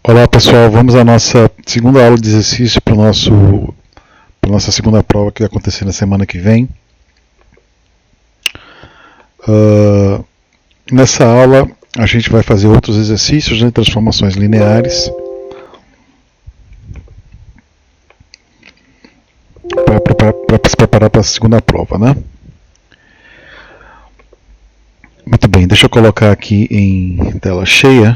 Olá pessoal, vamos à nossa segunda aula de exercício para nossa segunda prova que vai acontecer na semana que vem. Nessa aula a gente vai fazer outros exercícios de transformações lineares para se preparar para a segunda prova, né? Muito bem, deixa eu colocar aqui em tela cheia.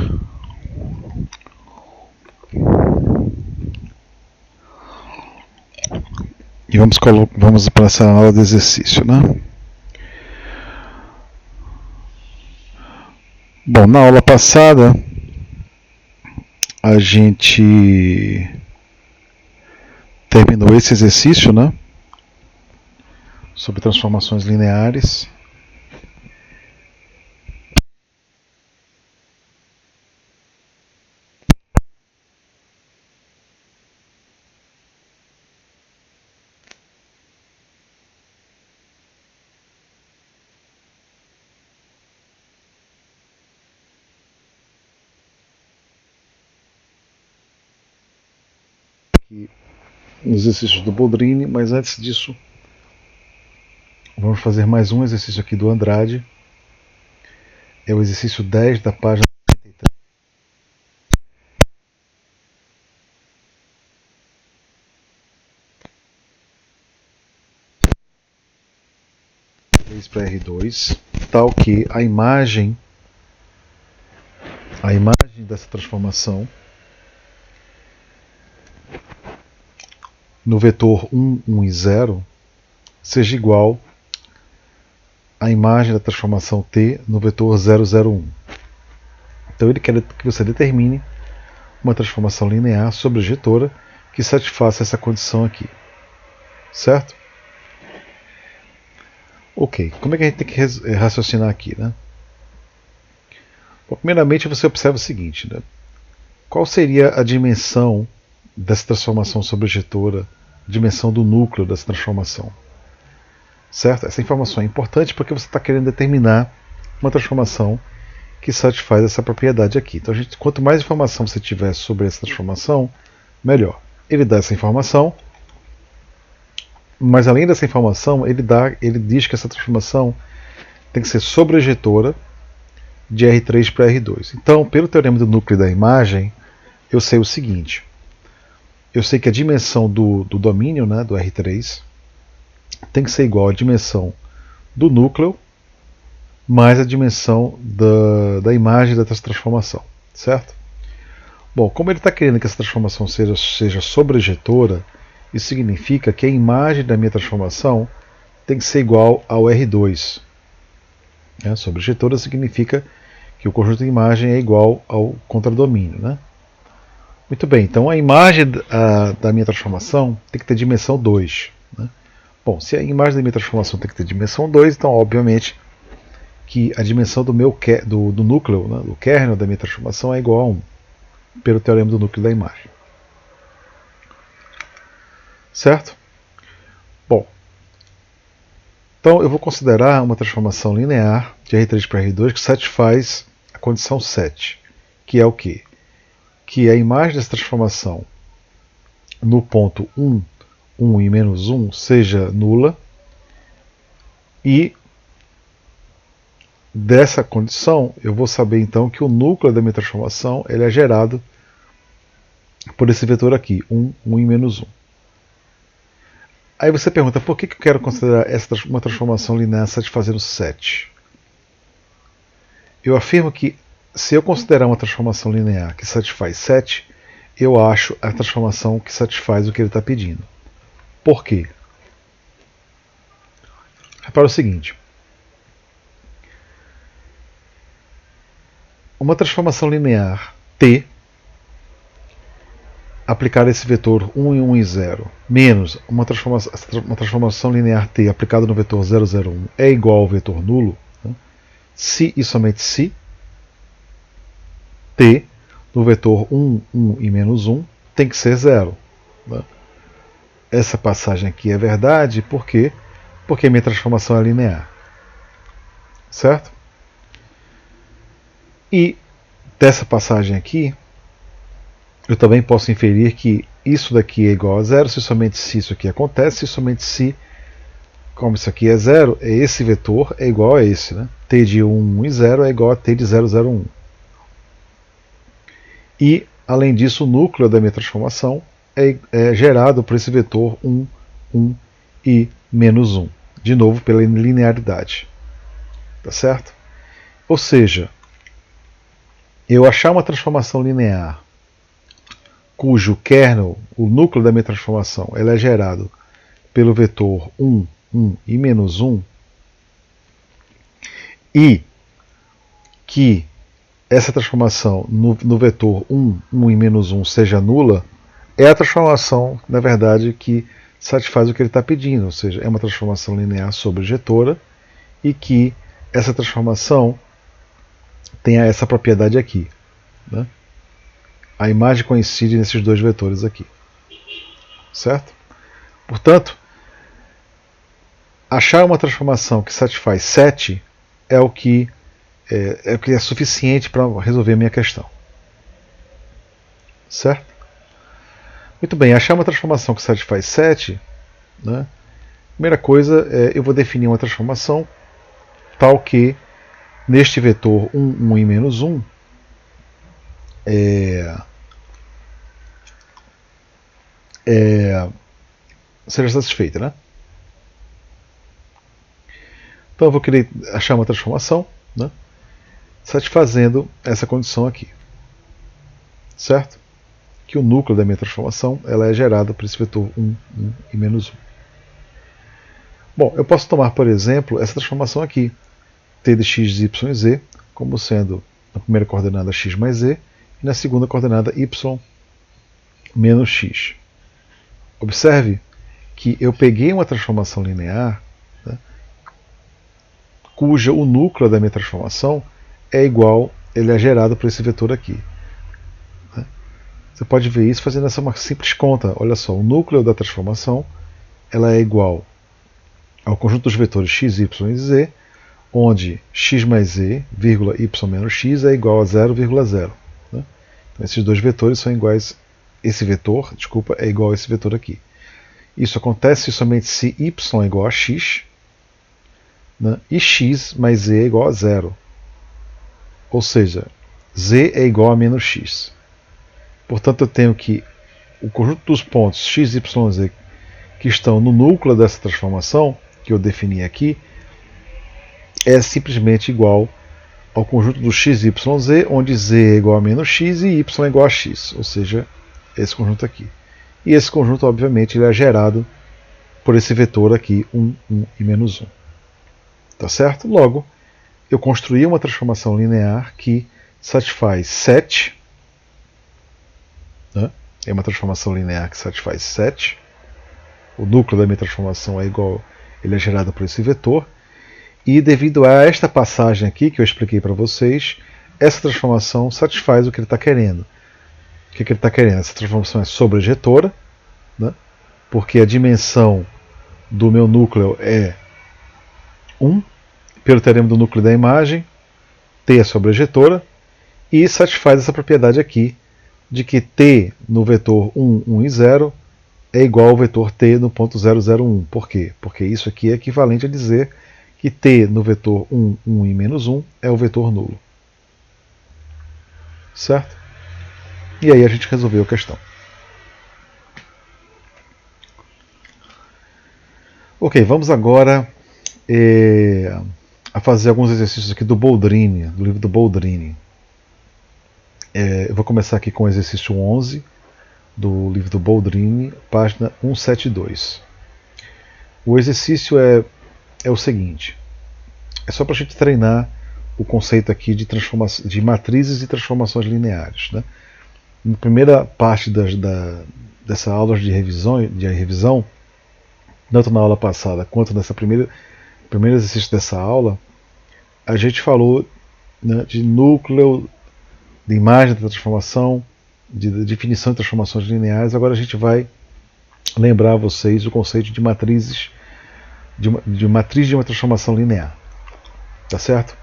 E vamos para essa aula de exercício, né? Bom, na aula passada a gente terminou esse exercício, né? Sobre transformações lineares. Nos exercícios do Boldrini, mas antes disso vamos fazer mais um exercício aqui do Andrade. É o exercício 10 da página 3 para R2, tal que a imagem dessa transformação no vetor 1, 1 e 0 seja igual à imagem da transformação T no vetor 0, 0, 1. Então ele quer que você determine uma transformação linear sobrejetora que satisfaça essa condição aqui. Certo? Ok, como é que a gente tem que raciocinar aqui, né? Bom, primeiramente você observa o seguinte, né? Qual seria a dimensão dessa transformação sobrejetora, dimensão do núcleo dessa transformação? Certo? Essa informação é importante porque você está querendo determinar uma transformação que satisfaz essa propriedade aqui. Então, quanto mais informação você tiver sobre essa transformação, melhor. Ele dá essa informação, mas além dessa informação, ele diz que essa transformação tem que ser sobrejetora de R3 para R2. Então, pelo teorema do núcleo da imagem, eu sei o seguinte. Eu sei que a dimensão do domínio, né, do R3, tem que ser igual à dimensão do núcleo mais a dimensão da imagem dessa transformação, certo? Bom, como ele está querendo que essa transformação seja sobrejetora, isso significa que a imagem da minha transformação tem que ser igual ao R2. Sobrejetora significa que o conjunto de imagem é igual ao contradomínio, né? Muito bem, então a imagem da minha transformação tem que ter dimensão 2. Né? Bom, se a imagem da minha transformação tem que ter dimensão 2, então obviamente que a dimensão do núcleo, né, do kernel da minha transformação é igual a 1, pelo teorema do núcleo da imagem. Certo? Bom, então eu vou considerar uma transformação linear de R3 para R2 que satisfaz a condição 7, que é o quê? Que a imagem dessa transformação no ponto 1, 1 e menos 1 seja nula, e dessa condição eu vou saber então que o núcleo da minha transformação ele é gerado por esse vetor aqui, 1, 1 e menos 1. Aí você pergunta, por que eu quero considerar uma transformação linear satisfazendo 7? Eu afirmo que se eu considerar uma transformação linear que satisfaz 7, eu acho a transformação que satisfaz o que ele está pedindo. Por quê? Repara o seguinte. Uma transformação linear T aplicada a esse vetor 1 e 1 e 0 menos uma transformação linear T aplicada no vetor 0, 0, 1 é igual ao vetor nulo, né? Se e somente se T no vetor 1, 1 e menos 1 tem que ser 0. Né? Essa passagem aqui é verdade, por quê? Porque minha transformação é linear. Certo? E dessa passagem aqui, eu também posso inferir que isso daqui é igual a zero se somente se isso aqui acontece, se somente se, como isso aqui é zero, esse vetor é igual a esse, né? T de 1, 1 e 0 é igual a T de 0, 0, 1. E, além disso, o núcleo da minha transformação é gerado por esse vetor 1, 1 e menos 1. De novo, pela linearidade. Tá certo? Ou seja, eu achar uma transformação linear cujo kernel, o núcleo da minha transformação, ele é gerado pelo vetor 1, 1 e menos 1, e que essa transformação no vetor 1, 1 e menos 1 seja nula, é a transformação, na verdade, que satisfaz o que ele está pedindo, ou seja, é uma transformação linear sobrejetora e que essa transformação tenha essa propriedade aqui, né? A imagem coincide nesses dois vetores aqui, certo? Portanto, achar uma transformação que satisfaz 7 é o que é suficiente para resolver a minha questão, certo? Muito bem, achar uma transformação que satisfaz 7, né? Primeira coisa, eu vou definir uma transformação tal que neste vetor 1, 1 e menos 1 seja satisfeita, né? Então eu vou querer achar uma transformação, né, satisfazendo essa condição aqui, certo? Que o núcleo da minha transformação ela é gerada por esse vetor 1, 1 e menos 1. Bom, eu posso tomar, por exemplo, essa transformação aqui, t de x, y e z, como sendo na primeira coordenada x mais z e na segunda coordenada y menos x. Observe que eu peguei uma transformação linear, né, cuja o núcleo da minha transformação é igual, ele é gerado por esse vetor aqui. Né? Você pode ver isso fazendo essa uma simples conta. Olha só, o núcleo da transformação ela é igual ao conjunto dos vetores x, y e z, onde x mais z, vírgula, y menos x é igual a 0,0. Né? Então esses dois vetores são iguais, esse vetor, desculpa, é igual a esse vetor aqui. Isso acontece somente se y é igual a x, né? E x mais z é igual a 0. Ou seja, z é igual a menos x. Portanto, eu tenho que o conjunto dos pontos x, y, z que estão no núcleo dessa transformação, que eu defini aqui, é simplesmente igual ao conjunto do x, y, z, onde z é igual a menos x e y é igual a x, ou seja, esse conjunto aqui. E esse conjunto, obviamente, ele é gerado por esse vetor aqui, 1, 1 e menos 1. Tá certo? Logo, eu construí uma transformação linear que satisfaz 7. Né? É uma transformação linear que satisfaz 7. O núcleo da minha transformação é igual, ele é gerado por esse vetor. E devido a esta passagem aqui que eu expliquei para vocês, essa transformação satisfaz o que ele está querendo. O que ele está querendo? Essa transformação é sobrejetora, né? Porque a dimensão do meu núcleo é 1, pelo teorema do núcleo da imagem, T é sobrejetora, e satisfaz essa propriedade aqui, de que T no vetor 1, 1 e 0 é igual ao vetor T no ponto 0, 0, 1. Por quê? Porque isso aqui é equivalente a dizer que T no vetor 1, 1 e menos 1 é o vetor nulo. Certo? E aí a gente resolveu a questão. Ok, vamos agora a fazer alguns exercícios aqui do Boldrini, do livro do Boldrini. Eu vou começar aqui com o exercício 11 do livro do Boldrini, página 172. O exercício é o seguinte, é só para a gente treinar o conceito aqui de matrizes e transformações lineares. Né? Na primeira parte dessa aula de revisão, tanto na aula passada quanto nessa primeiro exercício dessa aula, a gente falou, né, de núcleo, de imagem da transformação, de definição de transformações lineares. Agora a gente vai lembrar a vocês o conceito de matrizes, de matriz de uma transformação linear. Tá certo?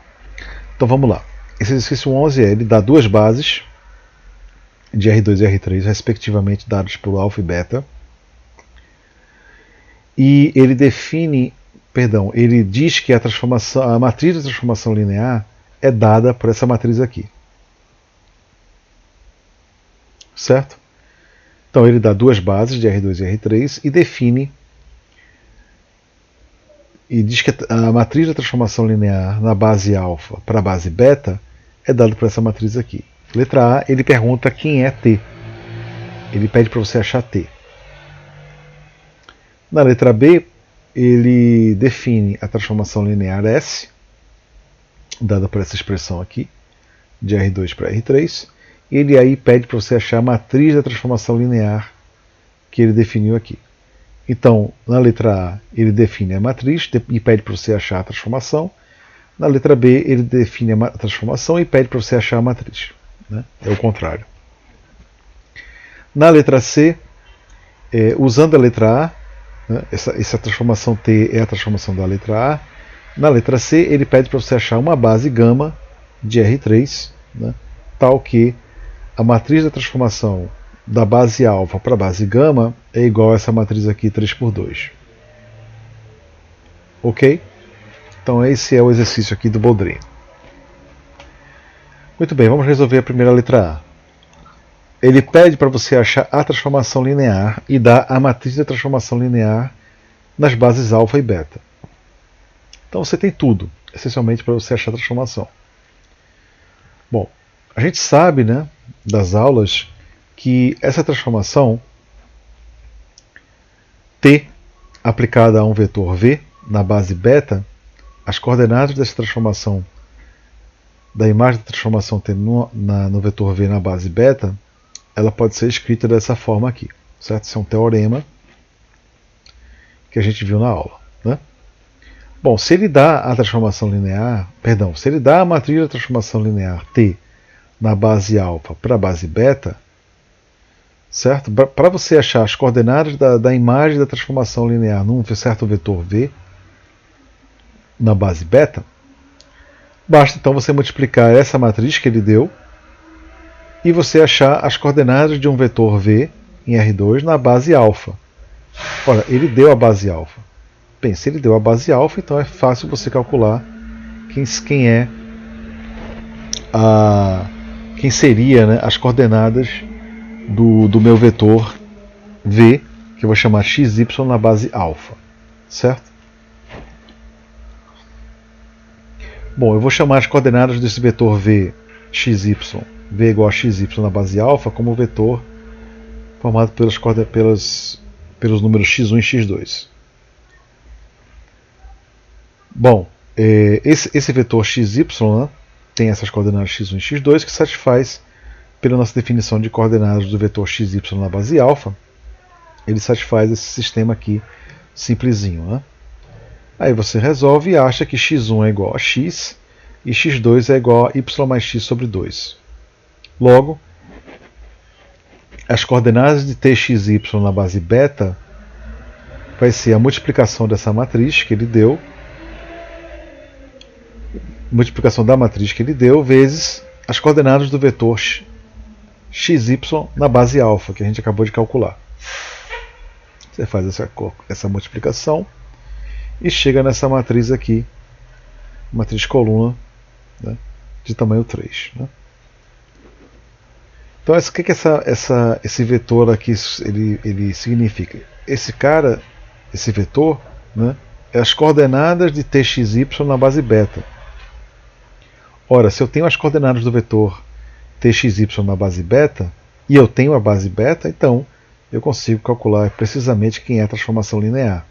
Então vamos lá. Esse exercício 11 ele dá duas bases. de R2 e R3, respectivamente dados por alfa e beta. E ele ele diz que a matriz da transformação linear é dada por essa matriz aqui. Certo? Então ele dá duas bases de R2 e R3 e define e diz que a matriz da transformação linear na base alfa para a base beta é dada por essa matriz aqui. Letra A, ele pergunta quem é T. Ele pede para você achar T. Na letra B, ele define a transformação linear S, dada por essa expressão aqui, de R2 para R3, e ele aí pede para você achar a matriz da transformação linear que ele definiu aqui. Então, na letra A, ele define a matriz e pede para você achar a transformação. Na letra B, ele define a transformação e pede para você achar a matriz. Né? É o contrário. Na letra C, usando a letra A, né, essa transformação T é a transformação da letra A. Na letra C, ele pede para você achar uma base gama de R3, né, tal que a matriz da transformação da base alfa para a base gama é igual a essa matriz aqui 3×2. Ok? Então esse é o exercício aqui do Boldrin. Muito bem, vamos resolver a primeira letra A. Ele pede para você achar a transformação linear e dá a matriz da transformação linear nas bases alfa e beta. Então você tem tudo, essencialmente, para você achar a transformação. Bom, a gente sabe, né, das aulas, que essa transformação T aplicada a um vetor V na base beta, as coordenadas dessa transformação, da imagem da transformação T no vetor V na base beta, ela pode ser escrita dessa forma aqui, certo? Isso é um teorema que a gente viu na aula, né? Bom, se ele dá a transformação linear, se ele dá a matriz da transformação linear T na base alfa para a base beta, certo? Para você achar as coordenadas da imagem da transformação linear num certo vetor V na base beta, basta então você multiplicar essa matriz que ele deu e você achar as coordenadas de um vetor V em R2 na base alfa. Ora, ele deu a base alfa. Bem, se ele deu a base alfa, então é fácil você calcular quem seria, né, as coordenadas do meu vetor V, que eu vou chamar xy na base alfa, certo? Bom, eu vou chamar as coordenadas desse vetor V xy, V igual a xy na base alfa, como o vetor formado pelos números x1 e x2. Bom, esse vetor xy, né, tem essas coordenadas x1 e x2 que satisfaz, pela nossa definição de coordenadas do vetor xy na base alfa, ele satisfaz esse sistema aqui simplesinho, né? Aí você resolve e acha que x1 é igual a x e x2 é igual a y mais x sobre 2. Logo, as coordenadas de txy na base beta vai ser a multiplicação dessa matriz que ele deu, vezes as coordenadas do vetor xy na base alfa, que a gente acabou de calcular. Você faz essa multiplicação e chega nessa matriz aqui, matriz coluna, né, de tamanho 3. Né? Então, o que esse vetor aqui ele significa? Esse vetor, né, é as coordenadas de txy na base beta. Ora, se eu tenho as coordenadas do vetor txy na base beta, e eu tenho a base beta, então eu consigo calcular precisamente quem é a transformação linear.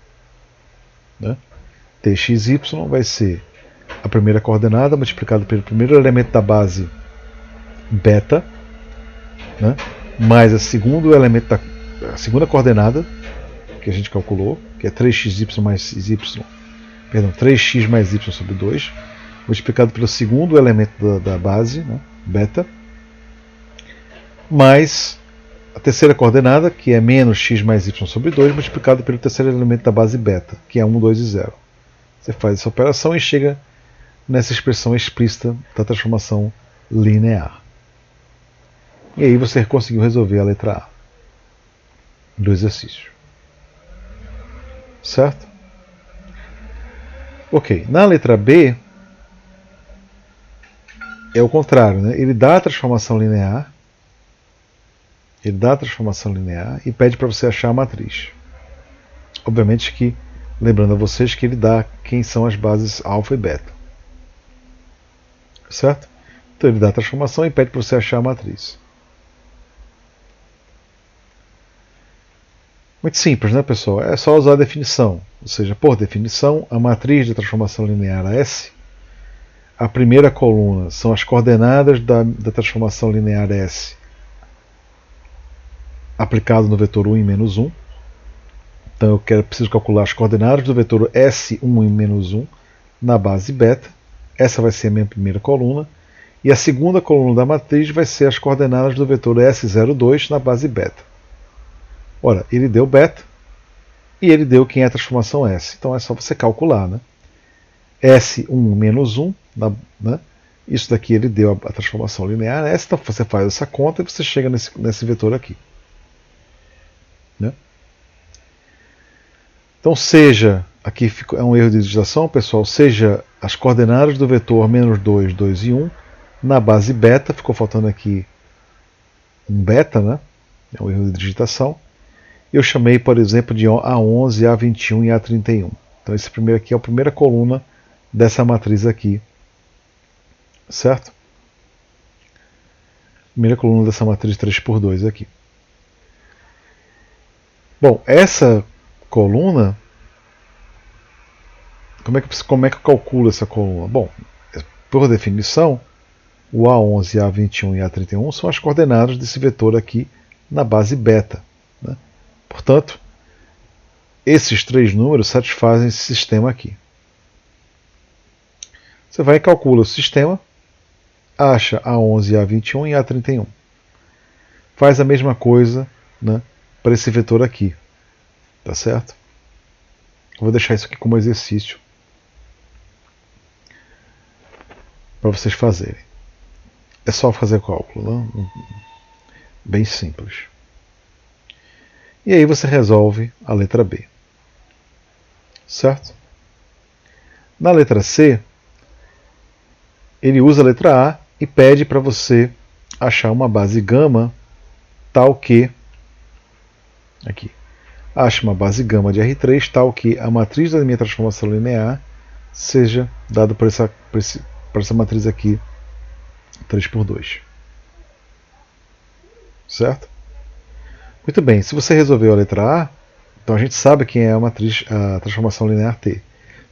Né? Txy vai ser a primeira coordenada multiplicada pelo primeiro elemento da base beta, né? Mais a segunda coordenada que a gente calculou, que é 3x mais y sobre 2, multiplicado pelo segundo elemento da base, né, beta, mais a terceira coordenada, que é menos x mais y sobre 2, multiplicado pelo terceiro elemento da base beta, que é 1, 2 e 0. Você faz essa operação e chega nessa expressão explícita da transformação linear. E aí você conseguiu resolver a letra A do exercício. Certo? Ok. Na letra B, é o contrário, né? Ele dá a transformação linear. Ele dá a transformação linear e pede para você achar a matriz. Obviamente que, lembrando a vocês que ele dá quem são as bases alfa e beta. Certo? Então ele dá a transformação e pede para você achar a matriz. Muito simples, né, pessoal? É só usar a definição. Ou seja, por definição, a matriz de transformação linear S, a primeira coluna são as coordenadas da transformação linear S aplicado no vetor 1 e menos 1. Então eu preciso calcular as coordenadas do vetor S1 e menos 1 na base beta. Essa vai ser a minha primeira coluna. E a segunda coluna da matriz vai ser as coordenadas do vetor S02 na base beta. Ora, ele deu beta e ele deu quem é a transformação S. Então é só você calcular, né? S1 menos 1, né? Isso daqui ele deu a transformação linear S, então você faz essa conta e você chega nesse vetor aqui. Né? Então seja, aqui é um erro de digitação, pessoal, seja as coordenadas do vetor menos 2, 2 e 1, na base beta, ficou faltando aqui um beta, né? É um erro de digitação. Eu chamei, por exemplo, de A11, A21 e A31. Então esse primeiro aqui é a primeira coluna dessa matriz aqui. Certo? Primeira coluna dessa matriz 3×2 aqui. Bom, essa coluna, como é que eu calculo essa coluna? Bom, por definição, o A11, A21 e A31 são as coordenadas desse vetor aqui na base beta. Né? Portanto, esses três números satisfazem esse sistema aqui. Você vai e calcula o sistema, acha A11, A21 e A31. Faz a mesma coisa, né, para esse vetor aqui. Tá certo? Eu vou deixar isso aqui como exercício para vocês fazerem. É só fazer o cálculo, né? Bem simples. E aí você resolve a letra B. Certo? Na letra C, ele usa a letra A e pede para você achar uma base gama tal que aqui. Ache uma base gama de R3 tal que a matriz da minha transformação linear seja dada por essa matriz aqui 3×2. Certo? Muito bem, se você resolveu a letra A, então a gente sabe quem é a transformação linear T.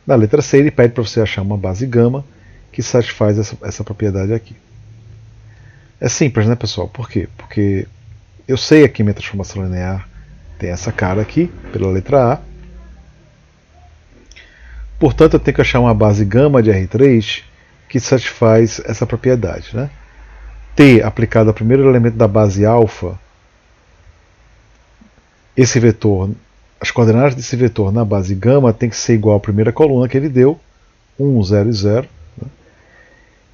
Na letra C, ele pede para você achar uma base gama que satisfaz essa propriedade aqui. É simples, né, pessoal? Por quê? Porque eu sei aqui minha transformação linear tem essa cara aqui, pela letra A. Portanto, eu tenho que achar uma base gama de R3 que satisfaz essa propriedade. Né? T aplicado ao primeiro elemento da base alfa, esse vetor, as coordenadas desse vetor na base gama tem que ser igual à primeira coluna que ele deu, 1, 0 e 0. Né?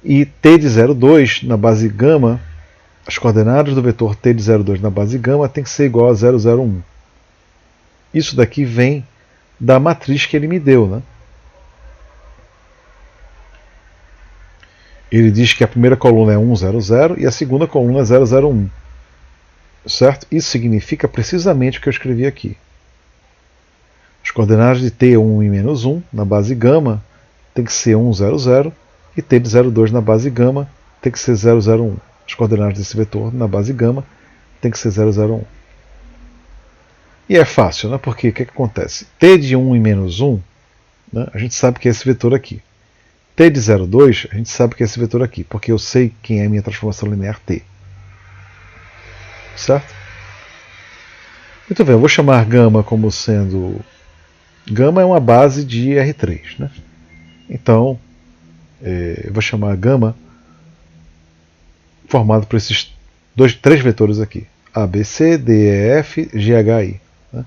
E T de 0,2 na base gama, as coordenadas do vetor T de 0,2 na base gama tem que ser igual a 0, 0, 1. Isso daqui vem da matriz que ele me deu. Né? Ele diz que a primeira coluna é 1, 0, 0 e a segunda coluna é 0, 0, 1. Certo? Isso significa precisamente o que eu escrevi aqui. As coordenadas de T1 e menos 1 na base gama tem que ser 1, 0, 0 e T de 0,2 na base gama tem que ser 0, 0, 1. As coordenadas desse vetor na base gama tem que ser 0, 0, 1. E é fácil, né? Porque o que acontece? T de 1 e menos 1, né? A gente sabe que é esse vetor aqui. T de 0,2, a gente sabe que é esse vetor aqui, porque eu sei quem é a minha transformação linear T. Certo? Muito bem, eu vou chamar gama como sendo... Gama é uma base de R3. Né? Então, eu vou chamar gama formado por esses três vetores aqui. A, B, C, D, E, F, G, H, I. Né?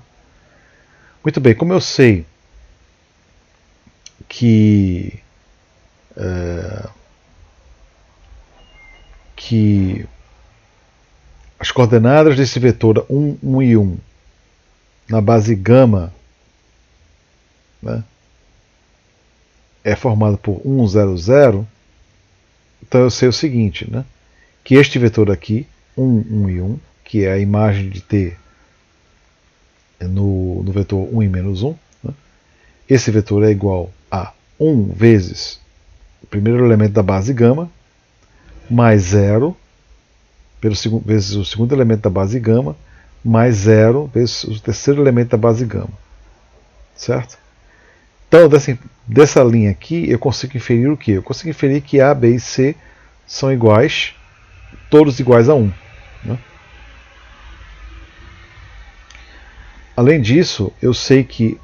Muito bem, como eu sei que as coordenadas desse vetor 1, 1 e 1 na base gama, né, é formado por 1, 0, 0, então eu sei o seguinte, né, que este vetor aqui, 1, 1 e 1, que é a imagem de T no vetor 1 e menos 1, né, esse vetor é igual a 1 vezes o primeiro elemento da base gama, mais 0, vezes o segundo elemento da base gama, mais 0 vezes o terceiro elemento da base gama. Certo? Então, dessa linha aqui, eu consigo inferir o quê? Eu consigo inferir que A, B e C são iguais, todos iguais a 1. Né? Além disso, eu sei que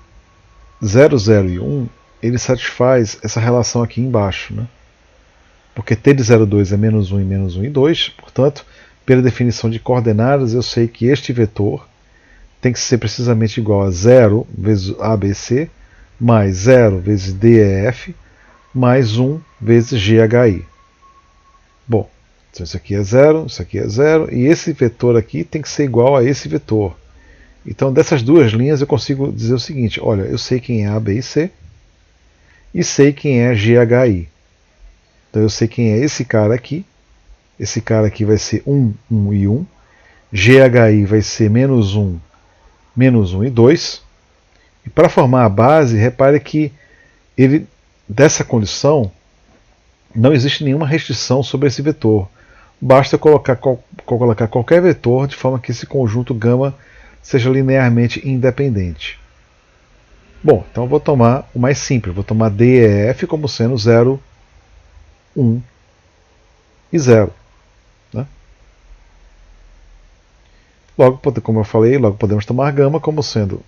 0, 0 e 1 ele satisfaz essa relação aqui embaixo. Né? Porque T de 0, 2 é menos 1 e menos 1 e 2, portanto, pela definição de coordenadas, eu sei que este vetor tem que ser precisamente igual a 0 vezes ABC, mais 0 vezes DEF, mais 1 vezes GHI. Bom, então isso aqui é 0, isso aqui é 0, e esse vetor aqui tem que ser igual a esse vetor. Então, dessas duas linhas, eu consigo dizer o seguinte: olha, eu sei quem é A, B e C, e sei quem é GHI. Então, eu sei quem é esse cara aqui vai ser 1, 1 e 1, GHI vai ser menos 1 e 2, e para formar a base, repare que dessa condição não existe nenhuma restrição sobre esse vetor. Basta colocar qualquer vetor de forma que esse conjunto gama seja linearmente independente. Bom, então eu vou tomar o mais simples, vou tomar DEF como sendo 0, 1 e 0. Né? Logo, como eu falei, logo podemos tomar gama como sendo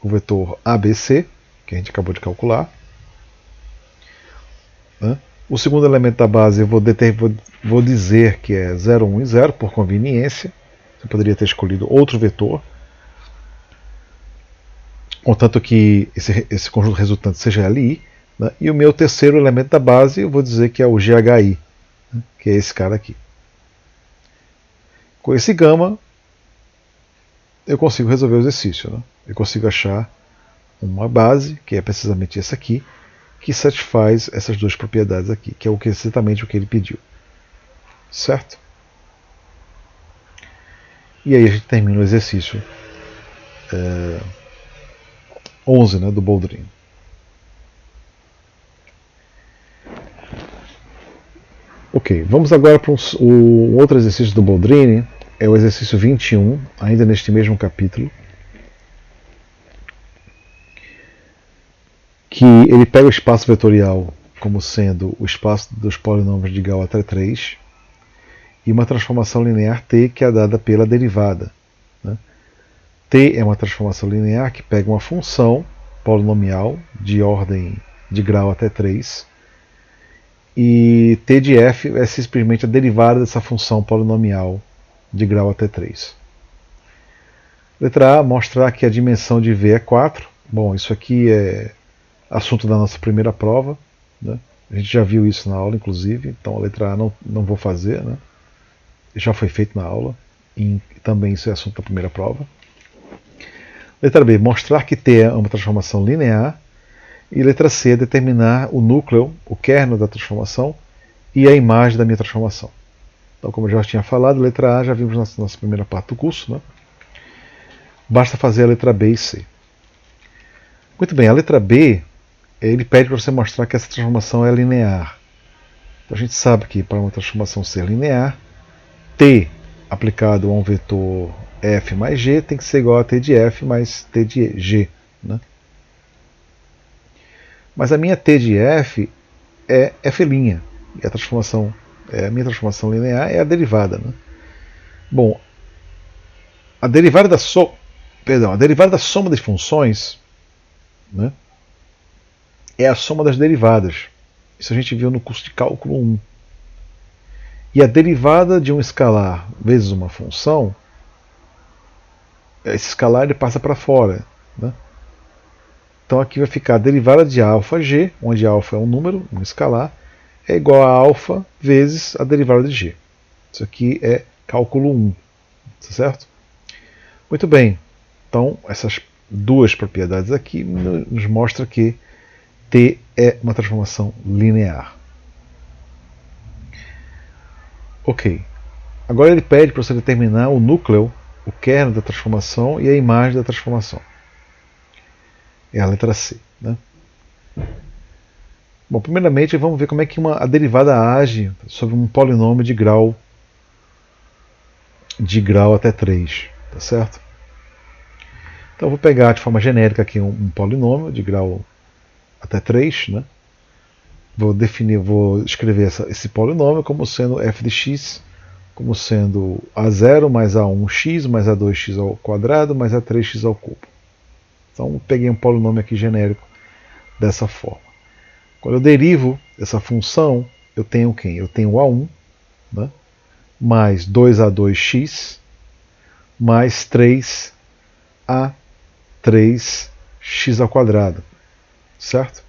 o vetor ABC, que a gente acabou de calcular. Né? O segundo elemento da base eu vou dizer que é 0, 1 e 0, por conveniência. Você poderia ter escolhido outro vetor. Contanto que esse conjunto resultante seja LI. Né? E o meu terceiro elemento da base eu vou dizer que é o GHI, né? Que é esse cara aqui. Com esse gama, eu consigo resolver o exercício. Né? Eu consigo achar uma base, que é precisamente essa aqui, que satisfaz essas duas propriedades aqui, que é exatamente o que ele pediu. Certo? E aí a gente termina o exercício 11, né, do Boldrin. Ok, vamos agora para o outro exercício do Boldrini, é o exercício 21, ainda neste mesmo capítulo, que ele pega o espaço vetorial como sendo o espaço dos polinômios de Gauss até 3 e uma transformação linear T que é dada pela derivada. Né? T é uma transformação linear que pega uma função polinomial de ordem de grau até 3 e T de f é simplesmente a derivada dessa função polinomial de grau até 3. Letra A, mostrar que a dimensão de V é 4. Bom, isso aqui é assunto da nossa primeira prova. Né? A gente já viu isso na aula, inclusive, então a letra A não vou fazer. Né? Já foi feito na aula, e também isso é assunto da primeira prova. Letra B, mostrar que T é uma transformação linear. E letra C, determinar o núcleo, o kernel da transformação e a imagem da minha transformação. Então, como eu já tinha falado, letra A já vimos na nossa primeira parte do curso. Né? Basta fazer a letra B e C. Muito bem, a letra B, ele pede para você mostrar que essa transformação é linear. Então, a gente sabe que para uma transformação ser linear, T aplicado a um vetor F mais G tem que ser igual a T de F mais T de G. Né? Mas a minha T de F é F', e a minha transformação linear é a derivada. Né? Bom, a derivada da soma das funções, né, é a soma das derivadas. Isso a gente viu no curso de cálculo 1. E a derivada de um escalar vezes uma função, esse escalar ele passa para fora. Né? Então aqui vai ficar a derivada de alfa g, onde alfa é um número, um escalar, é igual a alfa vezes a derivada de g. Isso aqui é cálculo 1. certo? Muito bem, então essas duas propriedades aqui nos mostram que T é uma transformação linear. Ok, agora ele pede para você determinar o núcleo, o kernel da transformação e a imagem da transformação. É a letra C, né? Bom, primeiramente vamos ver como é que a derivada age sobre um polinômio de grau até 3, tá certo? Então eu vou pegar de forma genérica aqui um polinômio de grau até 3, né? Vou escrever esse polinômio como sendo f de x, como sendo a0 mais a1x mais a2x ao quadrado mais a3x ao cubo. Então eu peguei um polinômio aqui genérico dessa forma. Quando eu derivo essa função, eu tenho quem? Eu tenho a1, né, mais 2a2x mais 3a3x ao quadrado, certo?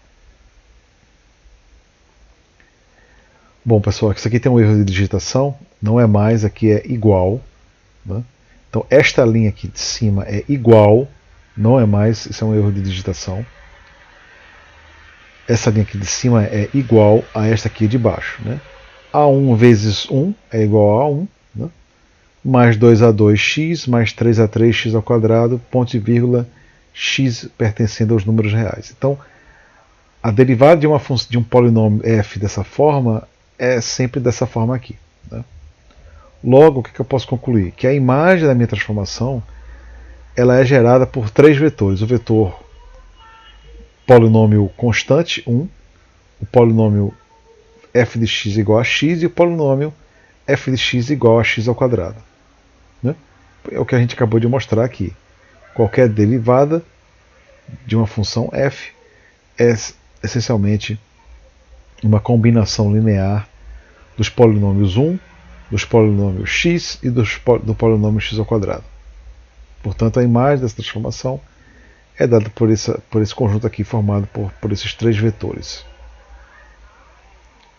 Bom, pessoal, isso aqui tem um erro de digitação, não é mais, aqui é igual, né? Então esta linha aqui de cima é igual, não é mais, isso é um erro de digitação. Essa linha aqui de cima é igual a esta aqui de baixo, né? A1 vezes 1 é igual a 1, né? Mais 2a2x mais 3a3x ao quadrado, ponto e vírgula, x pertencendo aos números reais. Então, a derivada de um polinômio f dessa forma é sempre dessa forma aqui, né? Logo, o que eu posso concluir? Que a imagem da minha transformação ela é gerada por três vetores. O vetor polinômio constante, 1, o polinômio f de x igual a x e o polinômio f de x igual a x ao quadrado, né? É o que a gente acabou de mostrar aqui. Qualquer derivada de uma função f é essencialmente uma combinação linear dos polinômios 1, dos polinômios x e do polinômio x ao quadrado. Portanto, a imagem dessa transformação é dada por esse conjunto aqui formado por esses três vetores.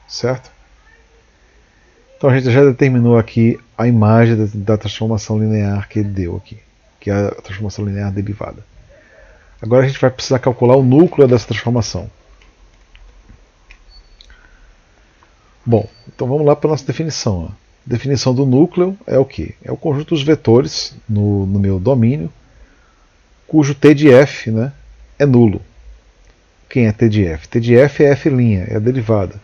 Certo? Então a gente já determinou aqui a imagem da transformação linear que ele deu aqui, que é a transformação linear derivada. Agora a gente vai precisar calcular o núcleo dessa transformação. Bom, então vamos lá para a nossa definição. A definição do núcleo é o quê? É o conjunto dos vetores no meu domínio, cujo T de f, né, é nulo. Quem é T de f? T de f é f', é a derivada.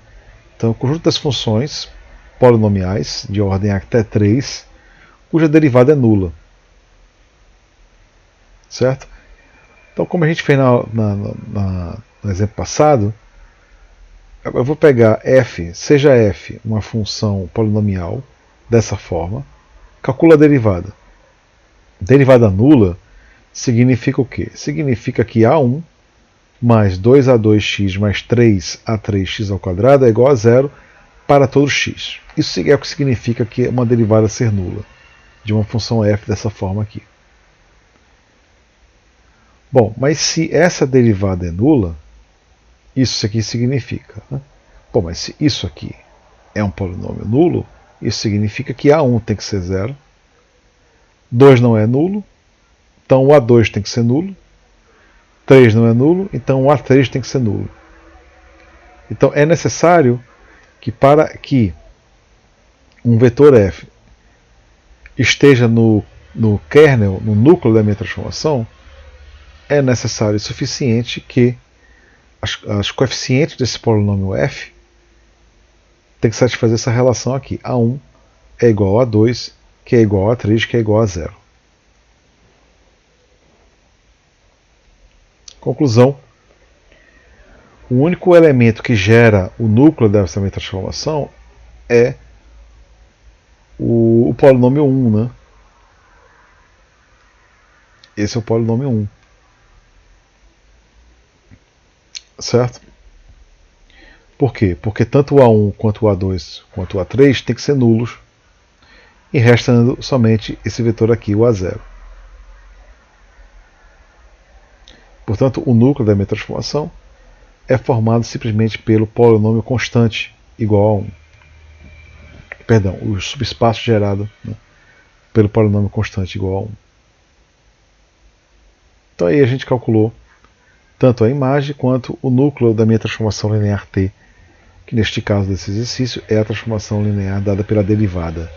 Então, o conjunto das funções polinomiais de ordem até 3, cuja derivada é nula. Certo? Então, como a gente fez no exemplo passado, eu vou pegar f, seja f uma função polinomial, dessa forma, calculo a derivada. Derivada nula significa o quê? Significa que A1 mais 2a2x mais 3a3x ao quadrado é igual a zero para todo x. Isso é o que significa que é uma derivada ser nula, de uma função f dessa forma aqui. Bom, mas se essa derivada é nula, isso aqui significa, né? Bom, mas se isso aqui é um polinômio nulo, isso significa que A1 tem que ser zero, 2 não é nulo, então o A2 tem que ser nulo, 3 não é nulo, então o A3 tem que ser nulo. Então é necessário que para que um vetor f esteja no kernel, no núcleo da minha transformação, é necessário e suficiente que as coeficientes desse polinômio f tem que satisfazer essa relação aqui. A1 é igual a 2, que é igual a 3, que é igual a 0. Conclusão. O único elemento que gera o núcleo dessa minha transformação é o polinômio 1, né? Esse é o polinômio 1. Certo? Por quê? Porque tanto o A1 quanto o A2 quanto o A3 tem que ser nulos, e restando somente esse vetor aqui, o A0. Portanto, o núcleo da minha transformação é formado simplesmente pelo polinômio constante igual a 1. Perdão, o subespaço gerado, né, pelo polinômio constante igual a 1. Então aí a gente calculou tanto a imagem quanto o núcleo da minha transformação linear T, que neste caso desse exercício é a transformação linear dada pela derivada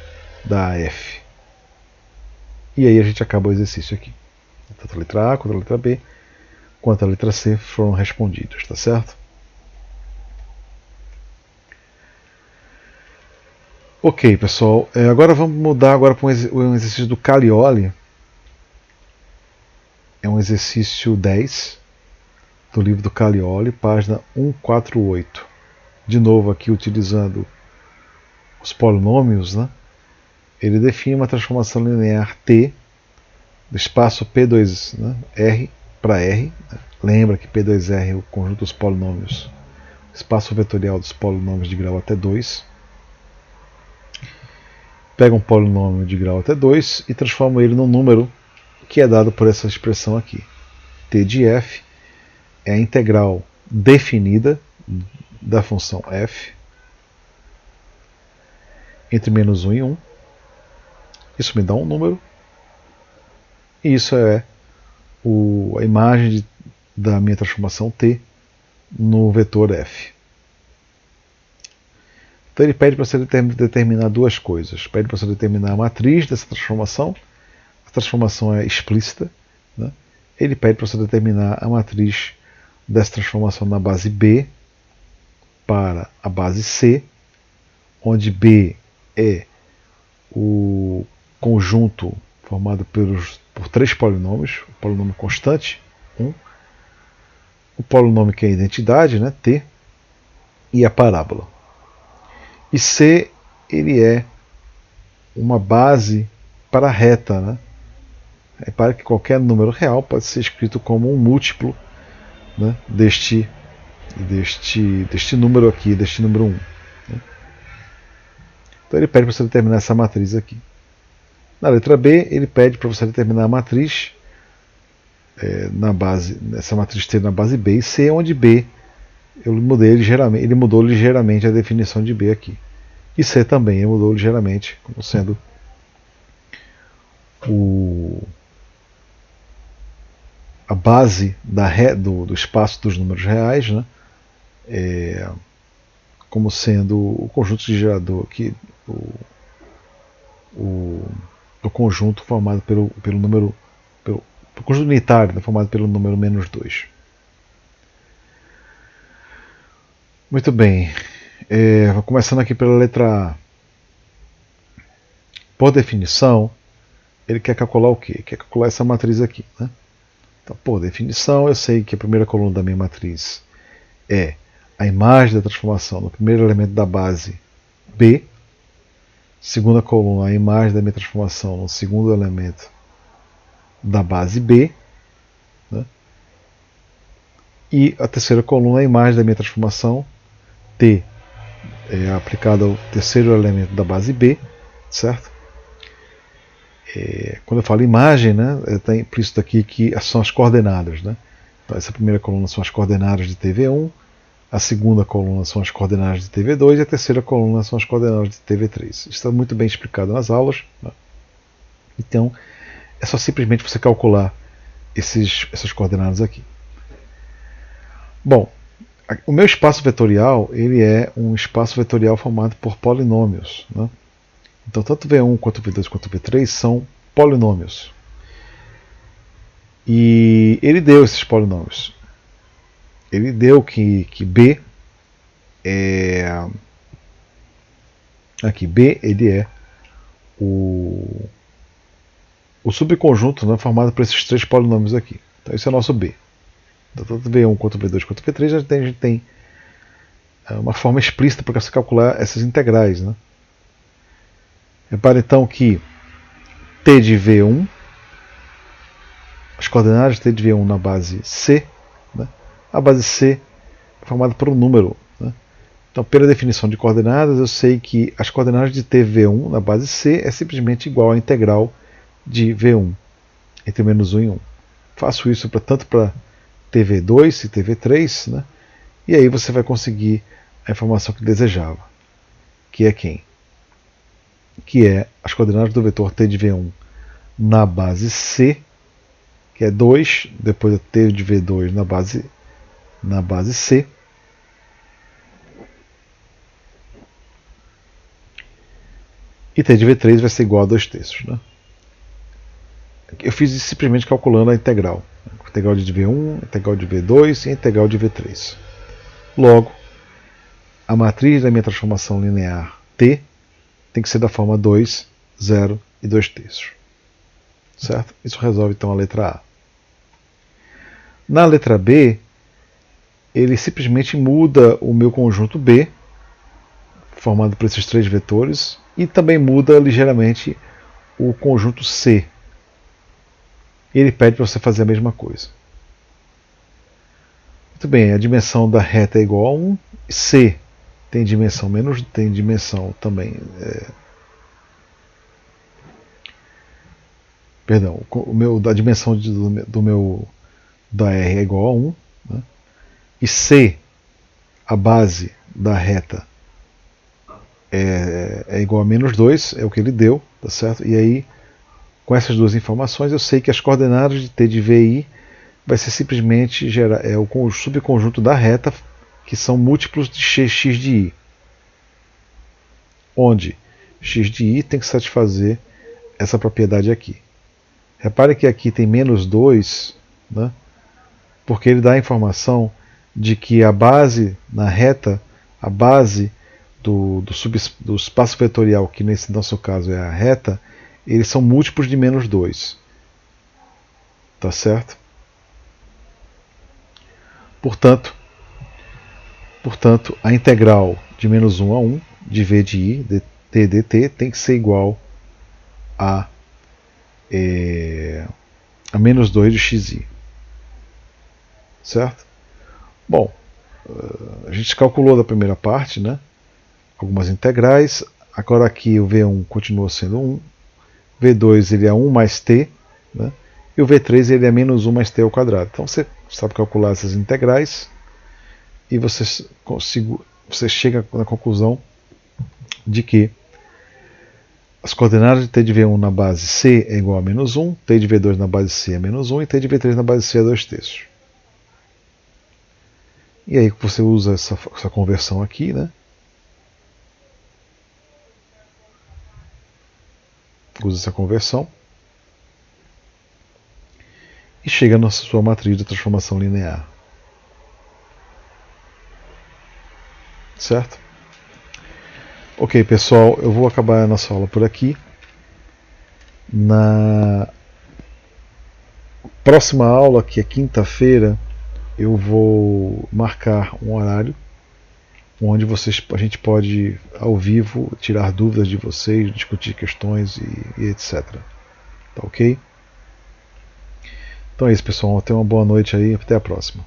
da AF. E aí a gente acaba o exercício aqui. Tanto a letra A quanto a letra B, quanto a letra C foram respondidas, tá certo? Ok, pessoal, agora vamos mudar agora para um exercício do Calioli. É um exercício 10 do livro do Calioli, página 148. De novo aqui utilizando os polinômios, né? Ele define uma transformação linear T do espaço P2, né, R para R. Né? Lembra que P2R é o conjunto dos polinômios, espaço vetorial dos polinômios de grau até 2. Pega um polinômio de grau até 2 e transforma ele num número que é dado por essa expressão aqui. T de f é a integral definida da função f entre menos 1 e 1. Isso me dá um número. E isso é a imagem da minha transformação T no vetor f. Então ele pede para você determinar duas coisas. Pede para você determinar a matriz dessa transformação. A transformação é explícita. Né? Ele pede para você determinar a matriz dessa transformação na base B para a base C, onde B é o conjunto formado por três polinômios, o polinômio constante, 1, o polinômio que é a identidade, né, T, e a parábola. E C, ele é uma base para a reta, né? Repare que qualquer número real pode ser escrito como um múltiplo, né, deste número aqui, deste número 1. Né? Então ele pede para você determinar essa matriz aqui. Na letra B, ele pede para você determinar a matriz essa matriz T na base B e C, onde B ele mudou ligeiramente a definição de B aqui. E C também ele mudou ligeiramente, como sendo a base do espaço dos números reais, né? Como sendo o conjunto de gerador aqui, o conjunto formado pelo número, pelo conjunto unitário, né, formado pelo número menos 2. Muito bem, começando aqui pela letra A. Por definição, ele quer calcular o quê? Quer calcular essa matriz aqui. Né? Então, por definição, eu sei que a primeira coluna da minha matriz é a imagem da transformação no primeiro elemento da base B, segunda coluna a imagem da minha transformação no segundo elemento da base B, né? E a terceira coluna a imagem da minha transformação T aplicada ao terceiro elemento da base B, certo? Quando eu falo imagem, né, está implícito aqui que são as coordenadas. Né? Então, essa primeira coluna são as coordenadas de TV1, a segunda coluna são as coordenadas de TV2 e a terceira coluna são as coordenadas de TV3. Isso está muito bem explicado nas aulas. Né? Então, é só simplesmente você calcular essas coordenadas aqui. Bom, o meu espaço vetorial ele é um espaço vetorial formado por polinômios. Né? Então, tanto V1 quanto V2 quanto V3 são polinômios. E ele deu esses polinômios. Ele deu que B é. Aqui, B ele é o subconjunto, né, formado por esses três polinômios aqui. Então, esse é o nosso B. Então, tanto V1 quanto V2 quanto V3 a gente tem uma forma explícita para você calcular essas integrais. Né? Repare então que T de V1, as coordenadas de T de V1 na base C, né? A base C é formada por um número. Né? Então, pela definição de coordenadas, eu sei que as coordenadas de TV1 na base C é simplesmente igual à integral de V1 entre menos 1 e 1. Faço isso tanto para TV2 e TV3, né? E aí você vai conseguir a informação que desejava, que é quem? que é as coordenadas do vetor t de v1 na base C, que é 2, depois t de v2 na base C, e t de v3 vai ser igual a 2/3. Né? Eu fiz isso simplesmente calculando a integral. A integral de v1, a integral de v2 e a integral de v3. Logo, a matriz da minha transformação linear t tem que ser da forma 2, 0 e 2/3. Certo? Isso resolve então a letra A. Na letra B, ele simplesmente muda o meu conjunto B, formado por esses 3 vetores, e também muda ligeiramente o conjunto C. E ele pede para você fazer a mesma coisa. Muito bem, a dimensão da reta é igual a 1, C tem dimensão também. Perdão, a dimensão da R é igual a 1, né? E C, a base da reta, é igual a menos 2, é o que ele deu, tá certo? E aí, com essas duas informações, eu sei que as coordenadas de T de VI vai ser simplesmente o subconjunto da reta, que são múltiplos de x de I, onde x de I tem que satisfazer essa propriedade aqui. Repare que aqui tem menos 2, né, porque ele dá a informação de que a base na reta, a base do espaço vetorial, que nesse nosso caso é a reta, eles são múltiplos de menos 2. Tá certo? Portanto, a integral de menos 1 a 1 de v de i, dt dt, tem que ser igual a menos 2 de xi. Certo? Bom, a gente calculou da primeira parte, né? Algumas integrais. Agora aqui o v1 continua sendo 1. V2 ele é 1 mais t, né? E o v3 ele é menos 1 mais t ao quadrado. Então você sabe calcular essas integrais e você chega na conclusão de que as coordenadas de t de v1 na base C é igual a menos 1, t de v2 na base C é menos 1 e t de v3 na base C é 2/3. E aí você usa essa conversão aqui, né? Usa essa conversão e chega na sua matriz de transformação linear. Certo? Ok, pessoal, eu vou acabar a nossa aula por aqui. Na próxima aula, que é quinta-feira, eu vou marcar um horário onde a gente pode, ao vivo, tirar dúvidas de vocês, discutir questões e etc. Tá ok? Então é isso, pessoal. Tenham uma boa noite aí. Até a próxima.